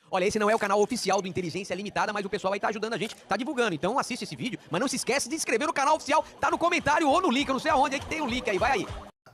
Olha, esse não é o canal oficial do Inteligência Limitada, mas o pessoal aí tá ajudando a gente, tá divulgando. Então assiste esse vídeo, mas não se esquece de se inscrever no canal oficial, tá no comentário ou no link, eu não sei aonde é que tem o link aí, vai aí.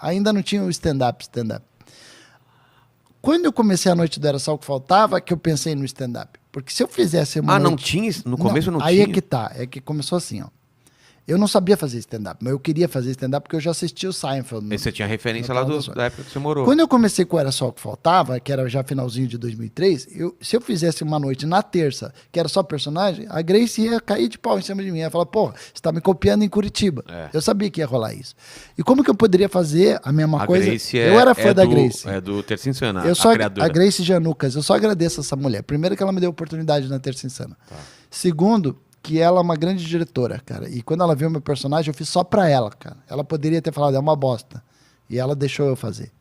Ainda não tinha o stand-up. Quando eu comecei a noite do Era Só o que Faltava, que eu pensei no stand-up. Porque se eu fizesse uma não noite... tinha? No começo não tinha? Aí é que tá, é que começou assim, ó. Eu não sabia fazer stand-up, mas eu queria fazer stand-up porque eu já assisti o Seinfeld. E você tinha referência lá da época que você morou. Quando eu comecei com Era Só o que Faltava, que era já finalzinho de 2003, se eu fizesse uma noite na terça, que era só personagem, a Grace ia cair de pau em cima de mim. Ia falar, pô, você tá me copiando em Curitiba. É. Eu sabia que ia rolar isso. E como que eu poderia fazer a mesma coisa? Grace Eu era fã da Grace. É do Terça Insana, Eu só, a criadora. a Grace Janucas, eu só agradeço essa mulher. Primeiro que ela me deu oportunidade na Terça Insana. Tá. Segundo, que ela é uma grande diretora, cara. E quando ela viu meu personagem, eu fiz só pra ela, cara. Ela poderia ter falado, é uma bosta. E ela deixou eu fazer.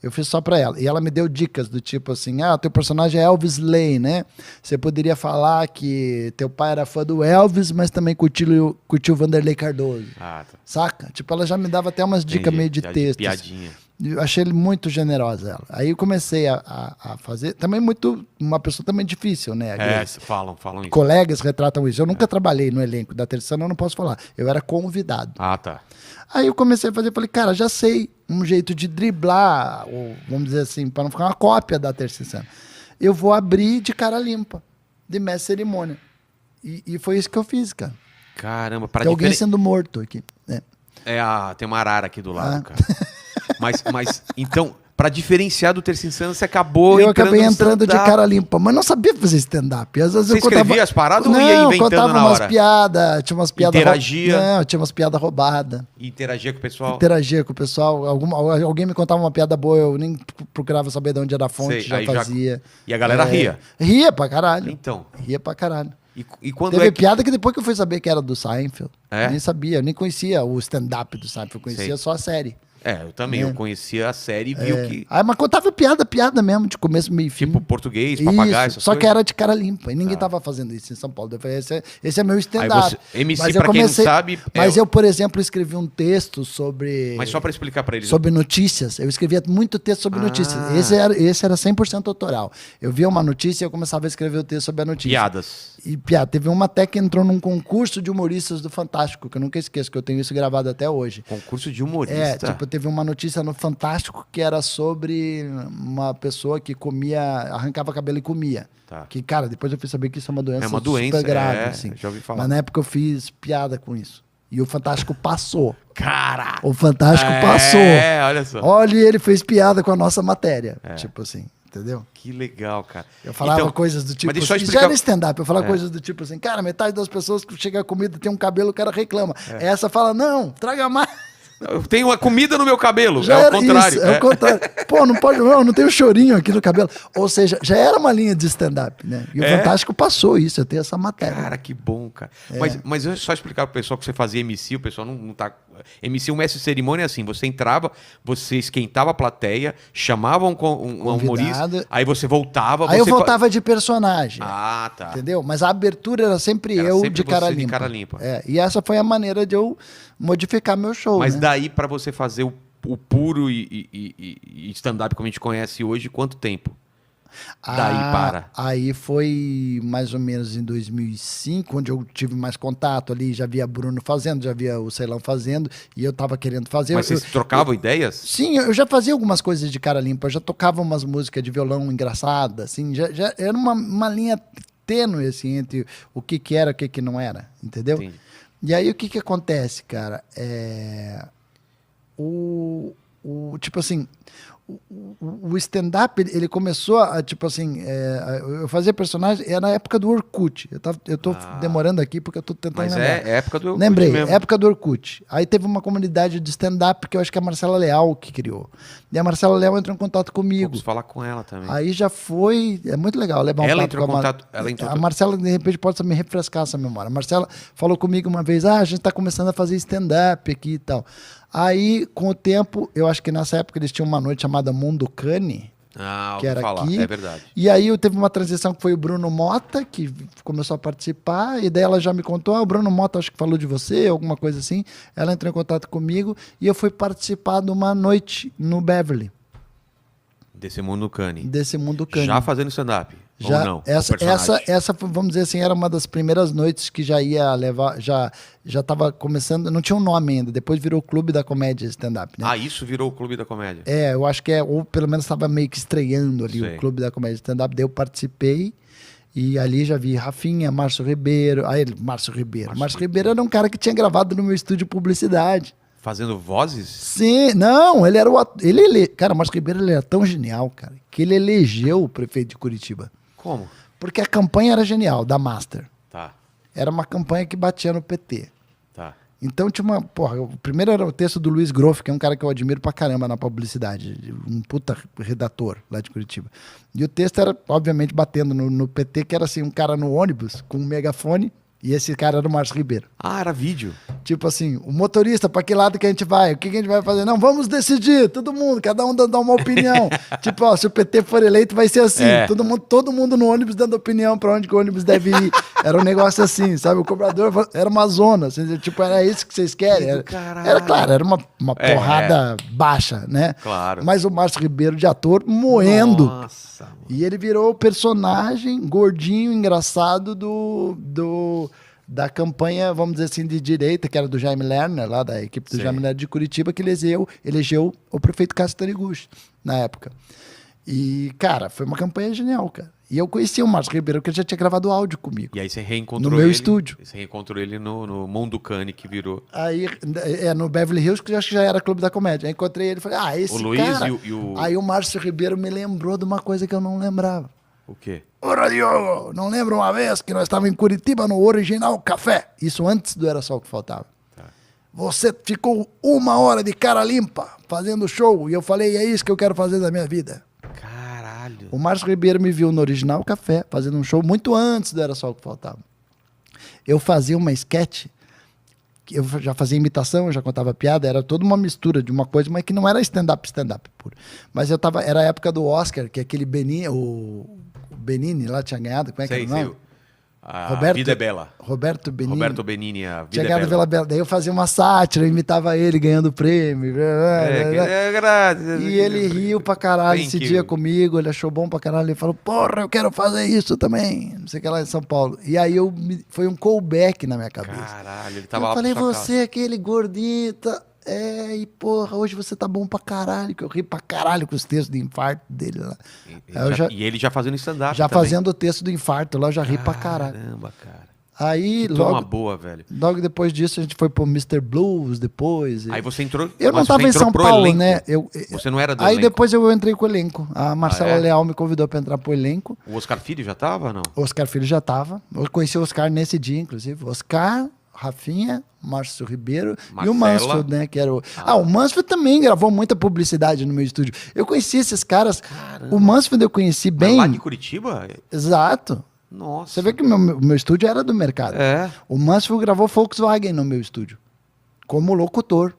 Eu fiz só pra ela. E ela me deu dicas do tipo assim, teu personagem é Elvis Lane, né? Você poderia falar que teu pai era fã do Elvis, mas também curtiu o Vanderlei Cardoso. Tá. Saca? Tipo, ela já me dava até umas dicas meio de texto. Piadinha. Eu achei ele muito generosa, ela. Aí eu comecei a fazer. Também uma pessoa também difícil, né? Falam isso. Colegas retratam isso. Eu nunca trabalhei no elenco da Terceira, eu não posso falar. Eu era convidado. Ah, tá. Aí eu comecei a fazer, falei, cara, já sei um jeito de driblar, ou vamos dizer assim, para não ficar uma cópia da Terceira. Eu vou abrir de cara limpa, de mestre cerimônia. E foi isso que eu fiz, cara. Caramba, Tem alguém sendo morto aqui. Tem uma arara aqui do lado, cara. Mas, então, pra diferenciar do Terça Insana, você acabou Eu acabei entrando de cara limpa, mas não sabia fazer stand-up. Às vezes você escrevia as paradas ou ia inventando contava na umas hora? piadas, tinha umas piadas... Interagia? Não, tinha umas piadas roubadas. Interagia com o pessoal? Interagia com o pessoal. Alguém me contava uma piada boa, eu nem procurava saber de onde era a fonte, já fazia. E a galera ria? Ria pra caralho. Então. Ria pra caralho. E quando Teve piada que depois que eu fui saber que era do Seinfeld, É? eu nem sabia, eu nem conhecia o stand-up do Seinfeld, eu conhecia só a série. Eu também. Eu conhecia a série e vi o que... Mas contava piada mesmo, de começo, meio e fim. Tipo português, papagaio, Isso, só que era de cara limpa. E ninguém tava fazendo isso em São Paulo. Eu falei, esse é meu stand-up. MC, pra quem não sabe... Mas eu, por exemplo, escrevi um texto sobre... Mas só pra explicar pra eles... Sobre notícias. Eu escrevia muito texto sobre notícias. Esse era 100% autoral. Eu via uma notícia e eu começava a escrever o texto sobre a notícia. Piadas. E teve uma até que entrou num concurso de humoristas do Fantástico, que eu nunca esqueço, que eu tenho isso gravado até hoje. Concurso de humorista? Teve uma notícia no Fantástico que era sobre uma pessoa que arrancava cabelo e comia. Tá. Que, cara, depois eu fui saber que isso é uma doença, doença, super grave. Assim. Já ouvi falar. Mas na época eu fiz piada com isso. E o Fantástico passou. Caraca! O Fantástico passou. Olha só. Olha, ele fez piada com a nossa matéria. Tipo assim, entendeu? Que legal, cara. Eu falava coisas do tipo... Mas deixa eu assim, explicar... já era stand-up, eu falava coisas do tipo assim, cara, metade das pessoas que chega a comida tem um cabelo, o cara reclama. Essa fala, não, traga mais. Eu tenho uma comida no meu cabelo. Já é o era contrário. Isso, é o contrário. Pô, não pode, não tem um chorinho aqui no cabelo. Ou seja, já era uma linha de stand-up, né? E o Fantástico passou isso, eu tenho essa matéria. Cara, que bom, cara. Mas eu só explicar pro pessoal que você fazia MC, o pessoal não tá... MC, o mestre de cerimônia é assim, você entrava, você esquentava a plateia, chamava um humorista, aí você voltava... Aí eu voltava de personagem. Ah, tá. Entendeu? Mas a abertura era sempre de cara limpa. De cara limpa. E essa foi a maneira de eu modificar meu show. Mas né? daí, pra você fazer o puro e stand-up como a gente conhece hoje, quanto tempo? Daí para. Aí foi mais ou menos em 2005, onde eu tive mais contato ali, já via Bruno fazendo, já via o Ceilão fazendo, e eu tava querendo fazer. Mas vocês trocavam ideias? Sim, eu já fazia algumas coisas de cara limpa, eu já tocava umas músicas de violão engraçadas, assim, já era uma linha tênue, assim, entre o que era e o que não era, entendeu? Entendi. E aí o que acontece, cara? Tipo assim, o stand-up, ele começou a, tipo assim, eu fazia personagem, era na época do Orkut. Eu tô demorando aqui porque eu tô tentando lembrar. Mas é época do Orkut Lembrei, mesmo. época do Orkut. Aí teve uma comunidade de stand-up que eu acho que é a Marcela Leal que criou. E a Marcela Leal entrou em contato comigo. Vamos falar com ela também. Aí já foi, é muito legal levar um Ela papo entrou em com a contato... A Marcela, de repente, pode me refrescar essa memória. A Marcela falou comigo uma vez, a gente tá começando a fazer stand-up aqui e tal. Aí, com o tempo, eu acho que nessa época eles tinham uma noite chamada Mundo Cane, que era falar. aqui. É verdade. E aí teve uma transição que foi o Bruno Mota, que começou a participar, e daí ela já me contou, o Bruno Mota acho que falou de você, alguma coisa assim. Ela entrou em contato comigo e eu fui participar de uma noite no Beverly. Desse Mundo Cane. Desse Mundo Cane. Já fazendo stand-up. Já, ou não? essa, vamos dizer assim, era uma das primeiras noites que já ia levar, já estava começando, não tinha um nome ainda, depois virou o Clube da Comédia Stand-Up, né? Ah, isso virou o Clube da Comédia. Eu acho que ou pelo menos estava meio que estreando ali o Clube da Comédia Stand-Up, daí eu participei e ali já vi Rafinha, Márcio Ribeiro, Márcio Ribeiro era um cara que tinha gravado no meu estúdio publicidade. Fazendo vozes? Sim, não, ele era o ator, cara, o Márcio Ribeiro ele era tão genial, cara, que ele elegeu o prefeito de Curitiba. Como? Porque a campanha era genial, da Master. Tá. Era uma campanha que batia no PT. Tá. Então tinha uma... Porra, o primeiro era o texto do Luiz Groff, que é um cara que eu admiro pra caramba na publicidade. Um puta redator lá de Curitiba. E o texto era, obviamente, batendo no PT, que era assim, um cara no ônibus com um megafone. E esse cara era o Márcio Ribeiro. Ah, era vídeo. Tipo assim, o motorista, pra que lado que a gente vai? O que a gente vai fazer? Não, vamos decidir, todo mundo, cada um dando uma opinião. Tipo, ó, se o PT for eleito, vai ser assim. Todo mundo no ônibus dando opinião pra onde que o ônibus deve ir. Era um negócio assim, sabe? O cobrador era uma zona. Assim, tipo, era isso que vocês querem? Era claro, era uma porrada baixa, né? Claro. Mas o Márcio Ribeiro de ator moendo. Nossa, mano. E ele virou o personagem gordinho, engraçado da campanha, vamos dizer assim, de direita, que era do Jaime Lerner, lá da equipe do Jaime Lerner de Curitiba, que elegeu o prefeito Cássio Taniguchi na época. E, cara, foi uma campanha genial, cara. E eu conheci o Márcio Ribeiro, que ele já tinha gravado áudio comigo. E aí você reencontrou no meu estúdio. Você reencontrou ele no Mundo Cane, que virou... Aí, no Beverly Hills, que eu acho que já era Clube da Comédia. Aí encontrei ele e falei, esse o Luiz cara... E o... Aí o Márcio Ribeiro me lembrou de uma coisa que eu não lembrava. O quê? Ora, Diogo, não lembra uma vez que nós estávamos em Curitiba no Original Café? Isso antes do Era Só o que Faltava. Tá. Você ficou 1 hora de cara limpa fazendo show e eu falei, é isso que eu quero fazer da minha vida. Caralho. O Márcio Ribeiro me viu no Original Café fazendo um show muito antes do Era Só o que Faltava. Eu fazia uma sketch, que eu já fazia imitação, eu já contava piada, era toda uma mistura de uma coisa, mas que não era stand-up puro. Mas era a época do Oscar, que aquele Benini, o Benini lá tinha ganhado, como é que era o nome? A Vida é Bela. Roberto Benini. Roberto Benini, a Vida tinha é ganhado Bela. Bela. Daí eu fazia uma sátira, eu imitava ele ganhando prêmio. E ele riu pra caralho esse dia comigo, ele achou bom pra caralho, ele falou, porra, eu quero fazer isso também, não sei o que lá em São Paulo. E aí foi um callback na minha cabeça. Caralho, ele tava eu lá falei, pra sua você, aquele gordinho, e porra, hoje você tá bom pra caralho, que eu ri pra caralho com os textos de infarto dele lá. E ele já fazendo stand-up já também. fazendo o texto do infarto lá, eu já ri pra caralho. Caramba, cara. Aí, uma boa, velho. Logo depois disso, a gente foi pro Mr. Blues depois. Aí você entrou... Eu não tava em São Paulo, elenco. Né? Você não era do Aí elenco. depois eu entrei com o elenco. A Marcela Leal me convidou pra entrar pro elenco. O Oscar Filho já tava ou não? O Oscar Filho já tava. Eu conheci o Oscar nesse dia, inclusive. Oscar, Rafinha, Márcio Ribeiro e o Mansfield, né? Que era o Mansfield também gravou muita publicidade no meu estúdio. Eu conheci esses caras. Caramba. O Mansfield eu conheci bem. Mas lá de Curitiba? Exato. Nossa. Você vê que o meu estúdio era do mercado. O Mansfield gravou Volkswagen no meu estúdio, como locutor.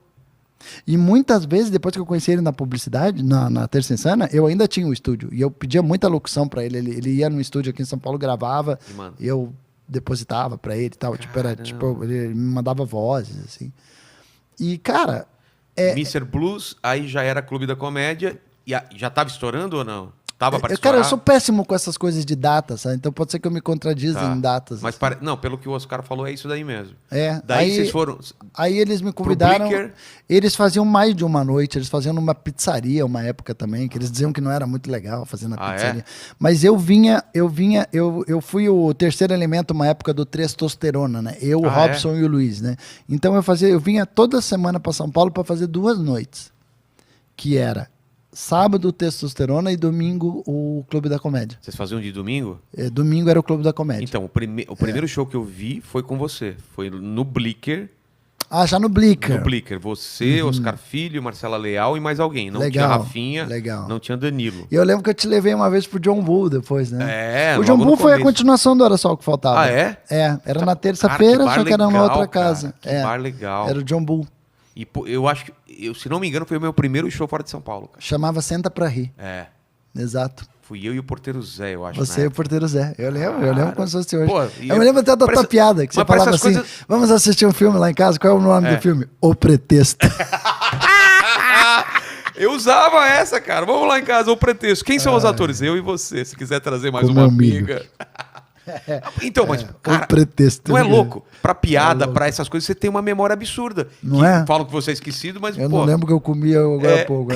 E muitas vezes, depois que eu conheci ele na publicidade, na Terça Insana, eu ainda tinha o estúdio. E eu pedia muita locução pra ele. Ele ia no estúdio aqui em São Paulo, gravava, e eu depositava pra ele e tal. Ele me mandava vozes, assim. E, cara... Mr. Blues, aí já era Clube da Comédia. E já tava estourando ou não? Tava para Cara, eu sou péssimo com essas coisas de datas, sabe? Então pode ser que eu me contradiza em datas. Mas assim. não, pelo que o Oscar falou, é isso daí mesmo. Daí vocês foram... Aí eles me convidaram... Eles faziam mais de uma noite, eles faziam numa pizzaria uma época também, que eles diziam que não era muito legal fazer na pizzaria. Mas eu fui o terceiro elemento uma época do Testosterona, né? Eu, o Robson e o Luiz, né? Então eu vinha toda semana para São Paulo para fazer 2 noites, que era sábado o Testosterona e domingo o Clube da Comédia. Vocês faziam de domingo? Domingo era o Clube da Comédia. Então, o primeiro show que eu vi foi com você. Foi no Blicker. Ah, já no Blicker. No Blicker. Você, Oscar Filho, Marcela Leal e mais alguém. Não tinha Rafinha, não tinha Danilo. E eu lembro que eu te levei uma vez pro John Bull depois, né? O logo John Bull foi a continuação do Era Só o que Faltava. Ah, é? Era na terça-feira, só que era numa outra casa. Que bar legal. Era o John Bull. E eu acho que, se não me engano, foi o meu primeiro show fora de São Paulo, cara. Chamava Senta Pra Rir. Exato. Fui eu e o Porteiro Zé, eu acho. Você e o Porteiro Zé. Eu lembro como se fosse hoje. Pô, eu me lembro até da tua piada, que você falava assim, vamos assistir um filme lá em casa, qual é o nome do filme? O Pretexto. Eu usava essa, cara. Vamos lá em casa, o pretexto. Quem são os atores? Eu e você, se quiser trazer mais Como uma amigo. amiga. Então, mas, cara, o pretexto. não é né? louco? Pra piada, É louco. pra essas coisas, você tem uma memória absurda. Não que é? falam que você é esquecido, mas, Eu pô... não lembro que eu comia agora há pouco.